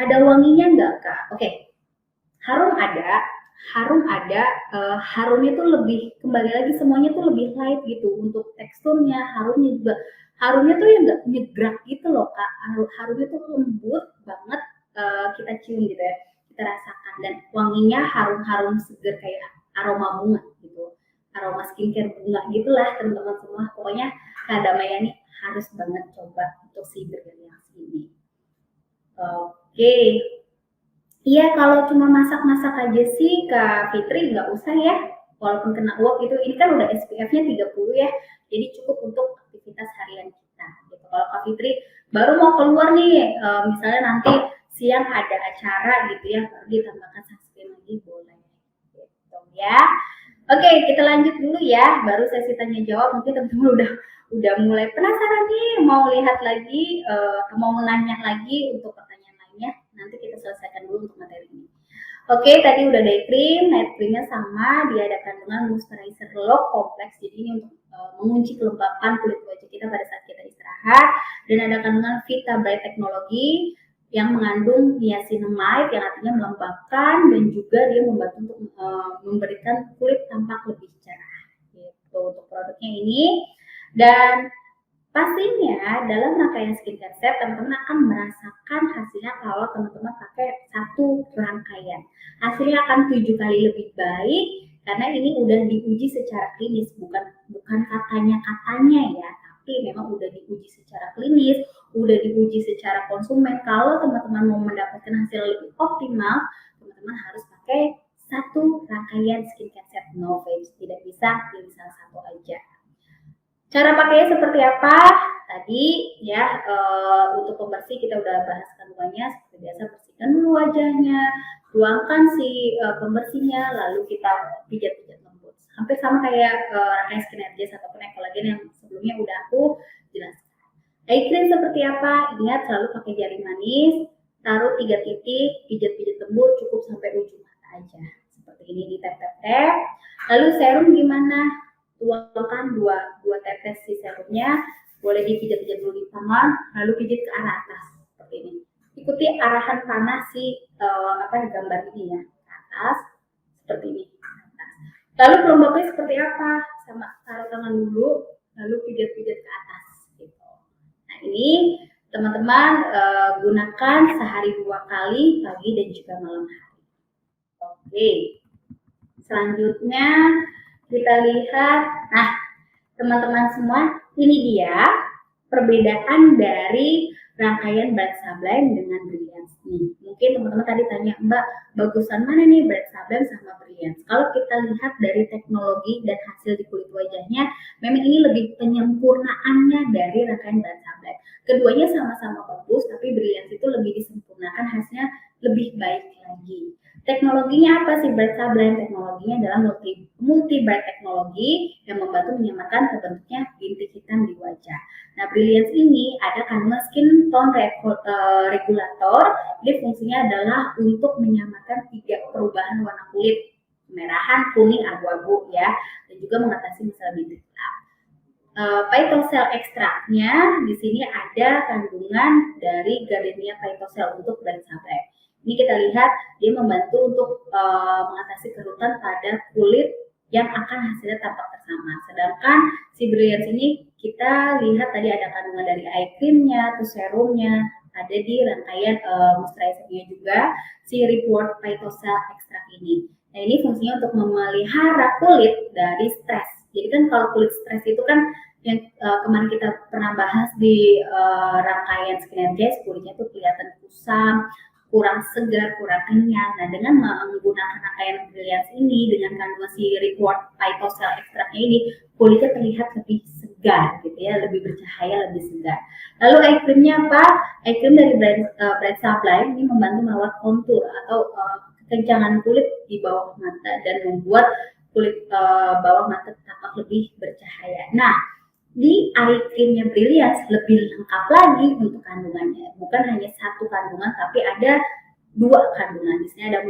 Speaker 1: Ada wanginya nggak Kak? Oke, harum ada. Harumnya tuh lebih, kembali lagi semuanya tuh lebih light gitu untuk teksturnya, harumnya tuh yang nggak nyegrak gitu loh Kak. Harumnya tuh lembut banget, kita cium gitu ya, kita rasakan, dan wanginya harum-harum seger kayak aroma bunga gitu, aroma skincare bunga gitulah teman-teman semua. Pokoknya Kak Damayani harus banget coba untuk si Brilliance ini. Oke. Iya, kalau cuma masak-masak aja sih Kak Fitri nggak usah ya. Walaupun kena uap itu, ini kan udah SPF-nya 30 ya. Jadi cukup untuk aktivitas harian kita. Gitu. Kalau Kak Fitri baru mau keluar nih, misalnya nanti siang ada acara gitu ya, baru ditambahkan sunscreen lagi boleh. Gitu ya. Oke, kita lanjut dulu ya. Baru sesi tanya jawab. Mungkin teman-teman udah mulai penasaran nih, mau lihat lagi, mau menanya lagi untuk pertanyaan lainnya. Nanti kita selesaikan dulu untuk materi ini. Oke, tadi udah day cream, night creamnya sama, dia ada kandungan moisturizer low kompleks, jadi ini untuk mengunci kelembapan kulit wajah kita pada saat kita istirahat, dan ada kandungan Vita Bright Teknologi yang mengandung niacinamide yang artinya melembabkan dan juga dia membantu untuk memberikan kulit tampak lebih cerah. Gitu untuk produknya ini. Dan pastinya dalam rangkaian skincare set, teman-teman akan merasakan hasilnya kalau teman-teman pakai satu rangkaian. Hasilnya akan 7 kali lebih baik karena ini udah diuji secara klinis, bukan katanya ya, tapi memang udah diuji secara klinis, udah diuji secara konsumen. Kalau teman-teman mau mendapatkan hasil lebih optimal, teman-teman harus pakai satu rangkaian skincare set Novage, tidak bisa pilih salah satu aja. Cara pakainya seperti apa? Tadi ya, untuk pembersih kita udah bahas kandungannya. Seperti biasa, bersihkan dulu wajahnya, tuangkan si pembersihnya, lalu kita pijat-pijat lembut. Hampir sama kayak rangkaian skincare ataupun ekolagen yang sebelumnya Eye cream seperti apa? Ingat selalu pakai jari manis, taruh 3 titik, pijat-pijat tembus cukup sampai ujung mata aja. Seperti ini di tap-tap-tap. Lalu serum gimana? Tuangkan dua tetes si serumnya, boleh dipijat-pijat dulu di tangan, lalu pijat ke arah atas seperti ini. Ikuti arahan panas si gambar ini ya, ke atas seperti ini. Lalu kelompoknya seperti apa? Sama taruh tangan dulu, lalu pijat-pijat ke atas. Gitu. Nah ini teman-teman gunakan sehari 2 kali, pagi dan juga malam hari. Oke, selanjutnya kita lihat. Nah, teman-teman semua, ini dia perbedaan dari rangkaian Bright Sublime dengan Brilliance nih. Mungkin teman-teman tadi tanya, Mbak, bagusan mana nih Bright Sublime sama Brilliance? Kalau kita lihat dari teknologi dan hasil di kulit wajahnya, memang ini lebih penyempurnaannya dari rangkaian Bright Sublime. Keduanya sama-sama bagus, tapi Brilliance itu lebih disempurnakan, hasilnya lebih baik lagi. Teknologinya apa sih Bright Sublime? Teknologinya adalah multi bright teknologi yang membantu menyamarkan terbentuknya bintik hitam di wajah. Nah, Brilliance ini ada kandungan skin tone regulator. Jadi fungsinya adalah untuk menyamarkan 3 perubahan warna kulit, kemerahan, kuning, abu-abu ya, dan juga mengatasi masalah bintik hitam. Phytosel ekstraknya di sini ada kandungan dari Gardenia phytosel untuk Bright Sublime. Ini kita lihat dia membantu untuk mengatasi kerutan pada kulit yang akan hasilnya tampak tersama. Sedangkan si Brilliance ini kita lihat tadi ada kandungan dari eye creamnya, terus serumnya, ada di rangkaian moisturizernya juga si Reward Phytosel ekstrak ini. Nah ini fungsinya untuk memelihara kulit dari stres. Jadi kan kalau kulit stres itu kan yang kemarin kita pernah bahas di rangkaian Skinergize, kulitnya tuh kelihatan kusam, kurang segar, kurang kenyal. Nah, dengan menggunakan rangkaian Brilliance ini dengan kandungan si Reward Phytosel ekstraknya ini, kulitnya terlihat lebih segar gitu ya, lebih bercahaya, lebih segar. Lalu eye creamnya apa? Eye cream dari Bright Sublime ini membantu merawat kontur atau kekencangan kulit di bawah mata dan membuat kulit bawah mata tampak lebih bercahaya. Nah, di eye creamnya Brilliance lebih lengkap lagi untuk kandungannya. Bukan hanya satu kandungan, tapi ada 2 kandungan. Di sini ada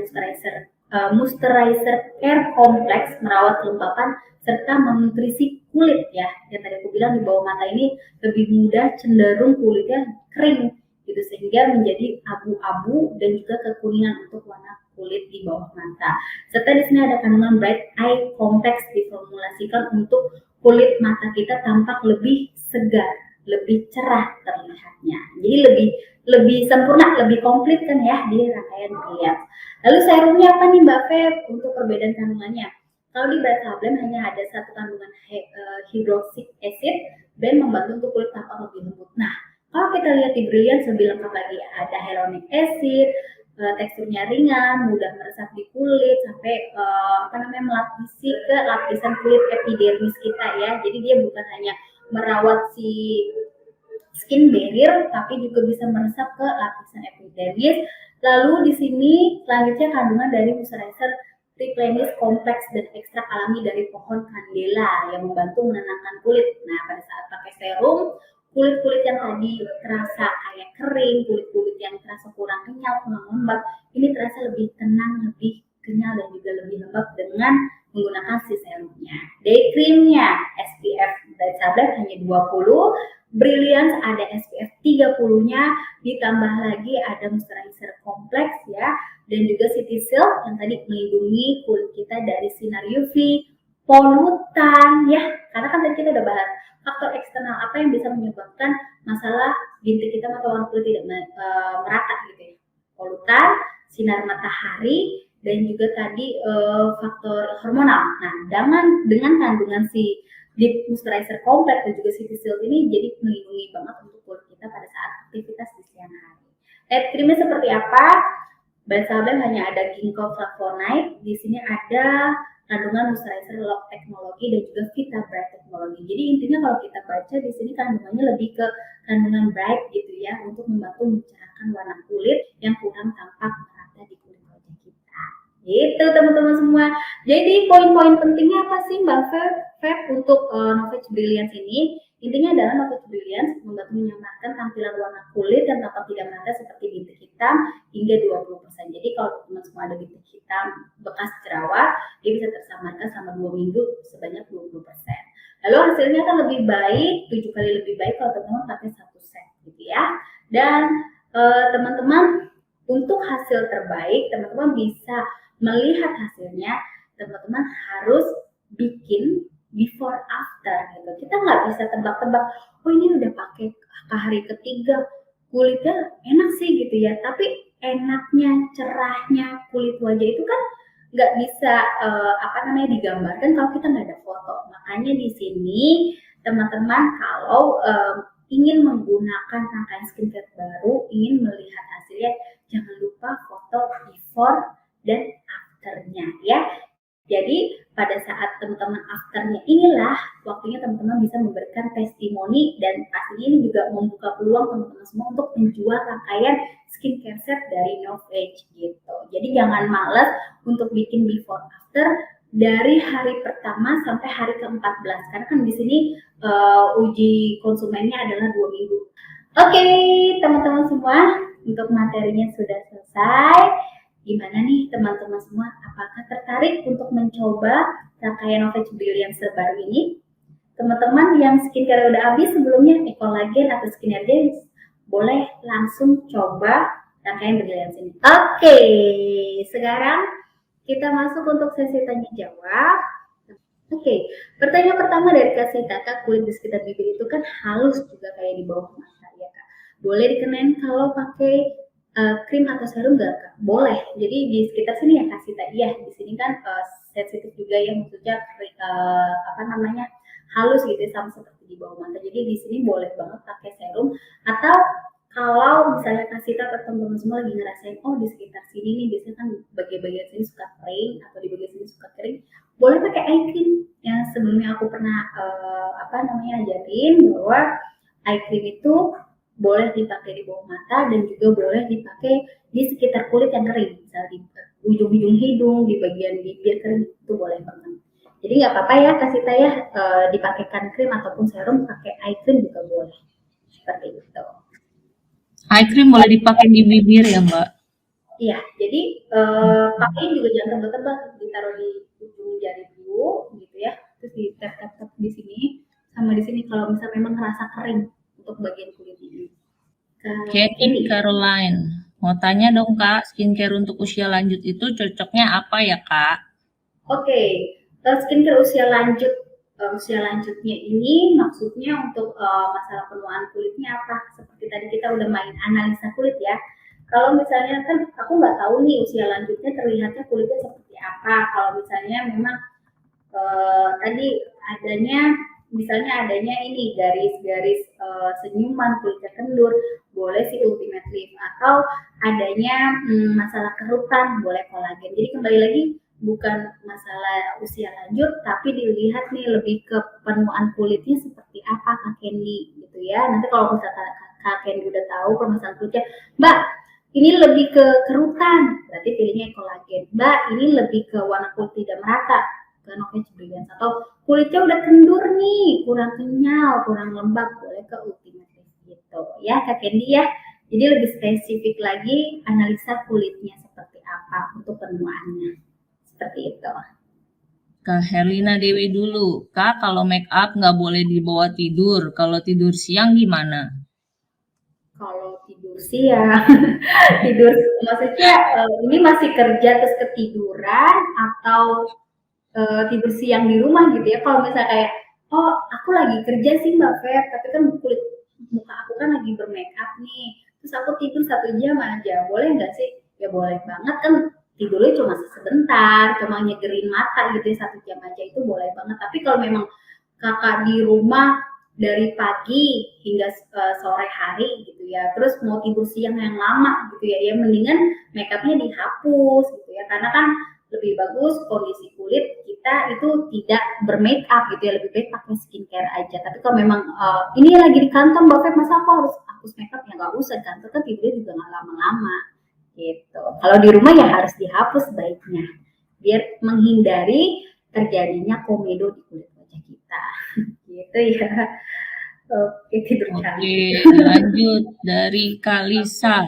Speaker 1: moisturizer care complex, merawat kelembapan serta menutrisi kulit ya. Yang tadi aku bilang di bawah mata ini lebih mudah cenderung kulitnya kering gitu, sehingga menjadi abu-abu dan juga kekuningan untuk warna kulit di bawah mata. Serta di sini ada kandungan Bright Eye Complex diformulasikan untuk kulit mata kita tampak lebih segar, lebih cerah terlihatnya. Jadi lebih sempurna, lebih komplit kan ya di rangkaian Brilliance. Lalu serumnya apa nih Mbak Feb untuk perbedaan kandungannya? Kalau di Bright Sublime hanya ada satu kandungan hydroxy acid dan membantu untuk kulit tampak lebih lembut. Nah, kalau kita lihat di Brilliance lebih lengkap lagi, ada hyaluronic acid, teksturnya ringan, mudah meresap di kulit sampai melapisi ke lapisan kulit epidermis kita ya. Jadi dia bukan hanya merawat si skin barrier tapi juga bisa meresap ke lapisan epidermis. Lalu di sini selanjutnya kandungan dari moisturizer Replenish kompleks dan ekstrak alami dari pohon candela yang membantu menenangkan kulit. Nah, pada saat pakai serum, kulit-kulit yang tadi terasa kayak kering, kulit-kulit yang terasa kurang kenyal, kurang lembab, ini terasa lebih tenang, lebih kenyal dan juga lebih lembab dengan menggunakan si serumnya. Day creamnya SPF Bright Sublime hanya 20, Brilliance ada SPF 30-nya, ditambah lagi ada moisturizer kompleks ya, dan juga City Silk yang tadi melindungi kulit kita dari sinar UV, polutan ya. Karena kan tadi kita udah bahas faktor eksternal apa yang bisa menyebabkan masalah bintik hitam atau warna kulit tidak merata gitu ya. Polutan, sinar matahari, dan juga tadi faktor hormonal. Nah, dengan kandungan si Deep Moisturizer Complex dan juga City Silk ini jadi melindungi banget untuk kulit kita pada saat aktivitas di siang hari. Night creamnya seperti apa? Bright Sublime hanya ada ginkgo flavonoid, di sini ada kandungan moisturizer lock teknologi dan juga Vita Bright teknologi. Jadi intinya kalau kita baca di sini kandungannya lebih ke kandungan bright gitu ya, untuk membantu mencerahkan warna kulit yang kurang tampak merata di kulit wajah kita. Gitu teman-teman semua. Jadi poin-poin pentingnya apa sih Mbak Feb untuk Novage Brilliance ini? Intinya adalah Novage Brilliance membantu menyamarkan tampilan warna kulit yang tampak tidak merata seperti bintik hitam hingga 20%. Jadi kalau teman-teman semua ada bintik hitam bekas jerawat, dia bisa tersamarkan selama 2 minggu sebanyak 20%. Lalu hasilnya kan lebih baik, 7 kali lebih baik kalau teman-teman pakai satu set gitu ya. Dan teman-teman untuk hasil terbaik, teman-teman bisa melihat hasilnya, teman-teman harus bikin before after gitu. Kita nggak bisa tebak-tebak, oh ini udah pakai ke hari ketiga kulitnya enak sih gitu ya, tapi enaknya, cerahnya kulit wajah itu kan nggak bisa digambarkan kalau kita nggak ada foto. Makanya di sini teman-teman kalau ingin menggunakan rangkaian skincare baru, ingin melihat hasilnya, jangan lupa foto before dan afternya ya. Jadi pada saat teman-teman afternya inilah waktunya teman-teman bisa memberikan testimoni dan pastinya ini juga membuka peluang teman-teman semua untuk menjual rangkaian skincare set dari Novage gitu. Jadi jangan males untuk bikin before after dari hari pertama sampai hari ke-14 karena kan di sini uji konsumennya adalah 2 minggu. Oke, teman-teman semua, untuk materinya sudah selesai. Gimana nih teman-teman semua? Apakah tertarik untuk mencoba rangkaian Novage Brilliance terbaru ini? Teman-teman yang skincare udah habis sebelumnya, Ecolagen atau Skinergen, boleh langsung coba rangkaian Brilliance ini. Oke, sekarang kita masuk untuk sesi tanya jawab. Oke, pertanyaan pertama dari Kak Sita, Kak, kulit di sekitar bibir itu kan halus juga kayak di bawah mata ya Kak. Boleh dikenain kalau pakai krim atau serum nggak Kak? Boleh. Jadi di sekitar sini ya Kak Sita. Iya, di sini kan sensitif juga ya, maksudnya halus gitu sama seperti di bawah mata. Jadi di sini boleh banget pakai serum atau kalau misalnya Kak Sita atau teman-teman semua lagi ngerasain, oh di sekitar sini nih biasanya kan bagian-bagian sini suka kering atau di bagian sini suka kering, boleh pakai eye cream yang sebelumnya aku pernah ajarin bahwa eye cream itu boleh dipakai di bawah mata dan juga boleh dipakai di sekitar kulit yang kering, misalnya di ujung-ujung hidung, di bagian bibir kering itu boleh banget. Jadi nggak apa-apa ya Kak Sita ya, dipakaikan krim ataupun serum, pakai eye cream juga boleh. Seperti itu.
Speaker 2: Eye cream boleh dipakai di bibir ya Mbak?
Speaker 1: Iya, jadi pakai juga jangan tebal-tebal, ditaruh di ujung jari dulu gitu ya, terus di tap-tap di sini sama di sini kalau misalnya memang ngerasa kering untuk bagian kulit ini.
Speaker 2: Katie Caroline, mau tanya dong Kak, skincare untuk usia lanjut itu cocoknya apa ya Kak?
Speaker 1: Oke, skincare usia lanjutnya ini maksudnya untuk masalah penuaan kulitnya apa? Seperti tadi kita udah main analisa kulit ya. Kalau misalnya kan aku nggak tahu nih usia lanjutnya terlihatnya kulitnya seperti apa. Kalau misalnya memang tadi adanya ini garis-garis senyuman, kulitnya kendur, boleh sih ultimate lift, atau adanya masalah kerutan, boleh kolagen. Jadi kembali lagi bukan masalah usia lanjut, tapi dilihat nih lebih ke penuaan kulitnya seperti apa Kak Candy gitu ya. Nanti kalau misalkan Kak Candy udah tahu permasalahan kulitnya, Mbak ini lebih ke kerutan, berarti pilihnya kolagen. Mbak ini lebih ke warna kulit tidak merata, ke Novage Brilliance. Atau kulitnya udah kendur nih, kurang kenyal, kurang lembab, boleh ke Ultimate gitu ya Kak Candy ya. Jadi lebih spesifik lagi analisa kulitnya seperti apa untuk penuaannya. Seperti itu.
Speaker 2: Kak Herlina Dewi dulu, Kak kalau make up nggak boleh dibawa tidur, kalau tidur siang gimana?
Speaker 1: Kalau tidur siang, tidur maksudnya ini masih kerja terus ketiduran atau tidur siang di rumah gitu ya. Kalau misalnya kayak, oh aku lagi kerja sih Mbak Feb, tapi kan kulit muka aku kan lagi bermake up nih, terus aku tidur 1 jam aja, boleh nggak sih? Ya boleh banget kan, tidurnya cuma sebentar, cuma nyegerin mata gitu ya 1 jam aja, itu boleh banget. Tapi kalau memang kakak di rumah dari pagi hingga sore hari gitu ya, terus mau tidur siang yang lama gitu ya, ya mendingan make upnya dihapus gitu ya, karena kan lebih bagus kondisi kulit kita itu tidak bermake up gitu ya, lebih baik pakai skincare aja. Tapi kalau memang ini lagi di kantor Mbak Feb, masa aku harus hapus make up, ya nggak usah, kantor kan tidurnya juga nggak lama-lama gitu. Kalau di rumah ya harus dihapus baiknya biar menghindari terjadinya komedo di kulit wajah kita. Gitu ya. Oke, tidur
Speaker 2: Oke,
Speaker 1: cantik.
Speaker 2: lanjut dari Kalisa.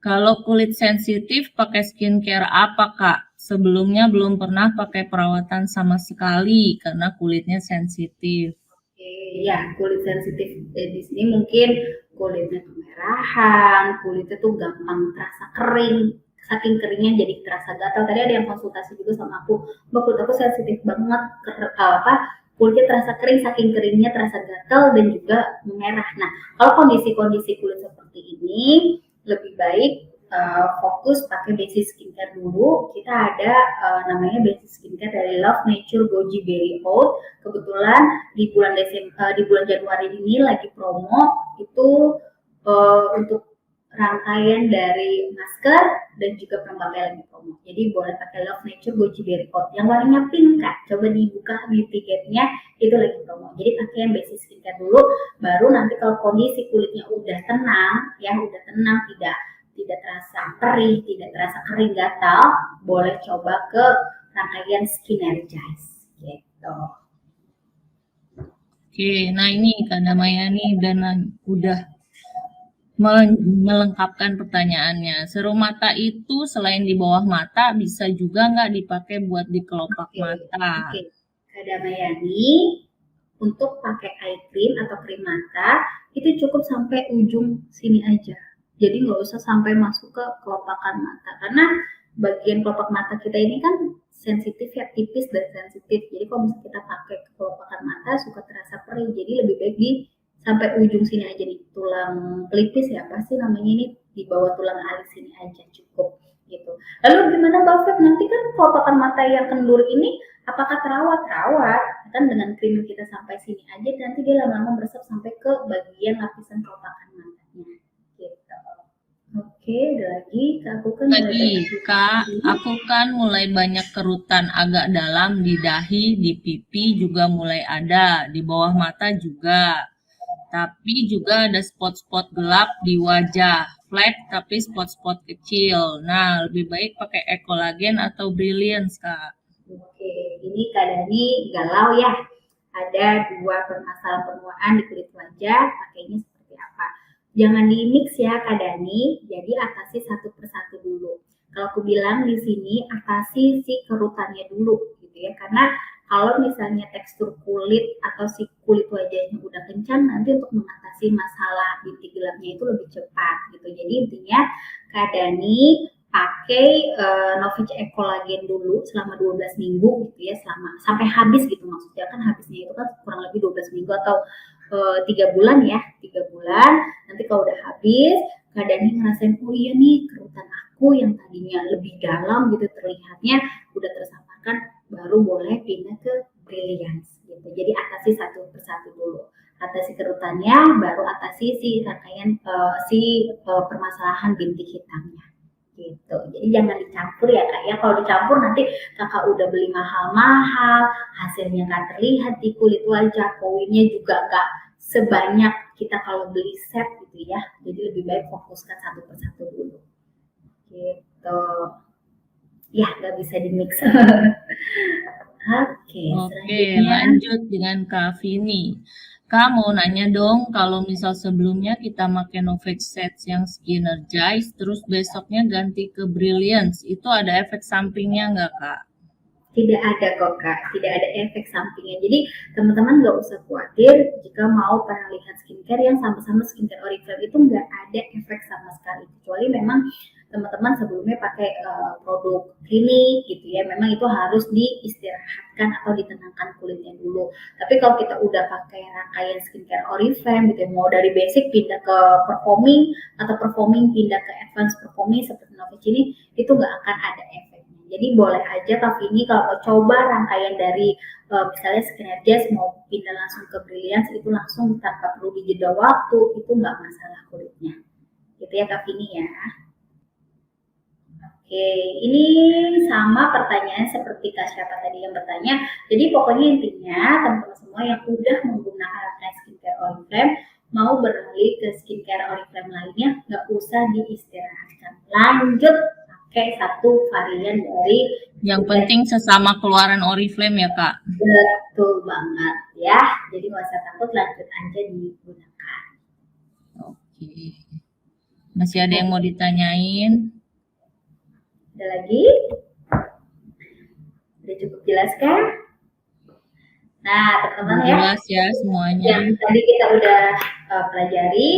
Speaker 2: Kalau kulit sensitif pakai skincare apa, Kak? Sebelumnya belum pernah pakai perawatan sama sekali karena kulitnya sensitif.
Speaker 1: Oke, ya kulit sensitif di sini mungkin kulitnya kemerahan, kulitnya tuh gampang terasa kering, saking keringnya jadi terasa gatal. Tadi ada yang konsultasi juga sama aku, mbak kulit aku sensitif banget, kulitnya terasa kering, saking keringnya terasa gatal dan juga memerah. Nah, kalau kondisi-kondisi kulit seperti ini lebih baik fokus pakai basic skincare dulu. Kita ada namanya basic skincare dari Love Nature Goji Berry Oat. Kebetulan di bulan Januari ini lagi promo itu untuk rangkaian dari masker dan juga pemakaian lagi promo. Jadi boleh pakai Love Nature Goji Berry Oat yang warnanya pink, Kak. Coba dibuka beauty guide-nya, itu lagi promo. Jadi pakai yang basic skincare dulu, baru nanti kalau kondisi kulitnya udah tenang, ya udah tenang, tidak terasa perih, tidak terasa kering gatal, boleh coba ke rangkaian Skinergize gitu.
Speaker 2: Oke, nah ini Kak Damayani udah melengkapkan pertanyaannya. Serum mata itu selain di bawah mata bisa juga nggak dipakai buat di kelopak mata?
Speaker 1: Oke, Kak Damayani, untuk pakai eye cream atau krim mata itu cukup sampai ujung sini aja. Jadi nggak usah sampai masuk ke kelopakan mata karena bagian kelopak mata kita ini kan sensitif ya, tipis dan sensitif. Jadi kalau misalnya kita pakai ke kelopakan mata suka terasa perih. Jadi lebih baik di sampai ujung sini aja nih, tulang pelipis ya, pasti namanya ini di bawah tulang alis sini aja cukup gitu. Lalu gimana Mbak Feb, nanti kan kelopakan mata yang kendur ini apakah terawat? Terawat kan dengan krim kita sampai sini aja, nanti dia lama-lama meresap sampai ke bagian lapisan kelopakan matanya gitu. Oke, ada lagi Kak, aku kan
Speaker 2: Lagi, Kak, aku kan mulai banyak kerutan agak dalam di dahi, di pipi juga mulai ada, di bawah mata juga. Tapi juga ada spot-spot gelap di wajah, flat tapi spot-spot kecil. Nah, lebih baik pakai Ecolagen atau Brilliance, Kak.
Speaker 1: Oke, ini Kak Dani galau ya. Ada dua permasalahan penuaan di kulit wajah, pakainya seperti apa. Jangan di-mix ya Kak Dani, jadi atasi satu persatu dulu. Kalau aku bilang di sini atasi si kerutannya dulu gitu ya, karena kalau misalnya tekstur kulit atau si kulit wajahnya udah kencang, nanti untuk mengatasi masalah bintik gelapnya itu lebih cepat gitu. Jadi intinya Kak Dani pakai Novage Ecolagen dulu selama 12 minggu gitu ya, sampai habis gitu, maksudnya kan habisnya itu kan kurang lebih 12 minggu atau 3 bulan ya, 3 bulan. Nanti kalau udah habis, Kak Dani ngerasain, oh iya nih kerutan aku yang tadinya lebih dalam gitu terlihatnya udah tersamarkan, baru boleh pindah ke Brilliance gitu. Jadi atasi satu persatu dulu, atasi kerutannya, baru atasi si rangkaian permasalahan bintik hitamnya gitu. Jadi jangan dicampur ya Kak ya. Kalau dicampur nanti Kakak udah beli mahal-mahal, hasilnya nggak terlihat di kulit wajah, poinnya juga nggak sebanyak kita kalau beli set gitu ya. Jadi lebih baik fokuskan satu persatu dulu. Gitu. Ya, nggak bisa di mix. Oke,
Speaker 2: Oke,
Speaker 1: selanjutnya.
Speaker 2: lanjut dengan Kak Vini. Kak mau nanya dong, kalau misal sebelumnya kita pakai Novage Set yang Skinergize, terus besoknya ganti ke Brilliance, itu ada efek sampingnya nggak, Kak?
Speaker 1: Tidak ada kok Kak, tidak ada efek sampingnya. Jadi teman-teman nggak usah khawatir jika mau pernah lihat skincare yang sama-sama skincare Oriflame itu nggak ada efek sama sekali. Kecuali memang teman-teman sebelumnya pakai produk klinik gitu ya, memang itu harus diistirahatkan atau ditenangkan kulitnya dulu. Tapi kalau kita udah pakai rangkaian skincare Oriflame gitu ya, mau dari basic pindah ke performing atau performing pindah ke advanced performing seperti Novage ini, itu nggak akan ada efek. Jadi boleh aja Kak Vini kalau mau coba rangkaian dari misalnya Skinergize mau pindah langsung ke Brilliance itu langsung tanpa perlu dijeda waktu, itu nggak masalah kulitnya. Gitu ya Kak Vini ya. Oke, ini sama pertanyaan seperti Kak siapa tadi yang bertanya. Jadi pokoknya intinya teman-teman semua yang udah menggunakan rangkaian skincare Oriflame mau beralih ke skincare Oriflame lainnya nggak usah diistirahatkan lanjut pakai satu varian dari
Speaker 2: Yang penting sesama keluaran Oriflame ya Kak.
Speaker 1: betul banget ya. Jadi nggak usah takut, lanjut aja digunakan.
Speaker 2: Oke. Masih ada yang mau ditanyain?
Speaker 1: Ada lagi? Udah cukup jelas kan? Nah, teman-teman ya,
Speaker 2: Jelas ya semuanya.
Speaker 1: yang tadi kita udah pelajari,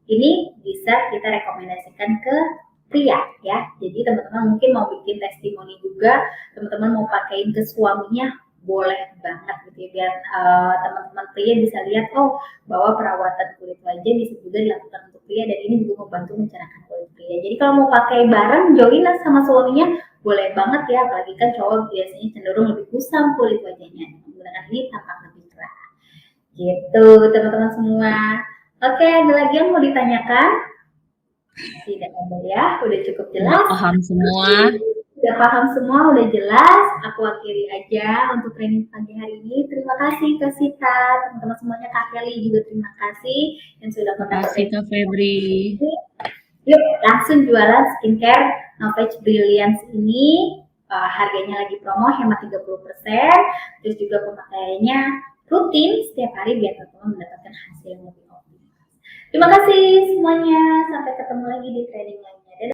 Speaker 1: ini bisa kita rekomendasikan ke pria ya. Jadi teman-teman mungkin mau bikin testimoni juga, teman-teman mau pakein ke suaminya, boleh banget gitu ya, biar teman-teman pria bisa lihat, oh bahwa perawatan kulit wajah bisa juga dilakukan untuk pria dan ini juga membantu mencerahkan kulit pria. Jadi kalau mau pakai bareng, join lah sama suaminya, boleh banget ya, apalagi kan cowok biasanya cenderung lebih kusam kulit wajahnya, menggunakan ini tampak lebih cerah. Gitu teman-teman semua. Oke, ada lagi yang mau ditanyakan? Tidak ada ya, udah cukup
Speaker 2: Udah
Speaker 1: jelas.
Speaker 2: paham semua.
Speaker 1: Udah paham semua, udah jelas. Aku akhiri aja untuk training pagi hari ini. Terima kasih Kak Sita, teman-teman semuanya, Kak Kelly juga terima kasih yang sudah
Speaker 2: Terima
Speaker 1: pernah
Speaker 2: kasih Kak Febri.
Speaker 1: Yuk langsung jualan skincare Novage Brilliance ini. Harganya lagi promo, hemat 30%. Terus juga pemakaiannya rutin setiap hari biar teman-teman mendapatkan hasil yang lebih optimal. Terima kasih semuanya. Sampai ketemu lagi di training lagi.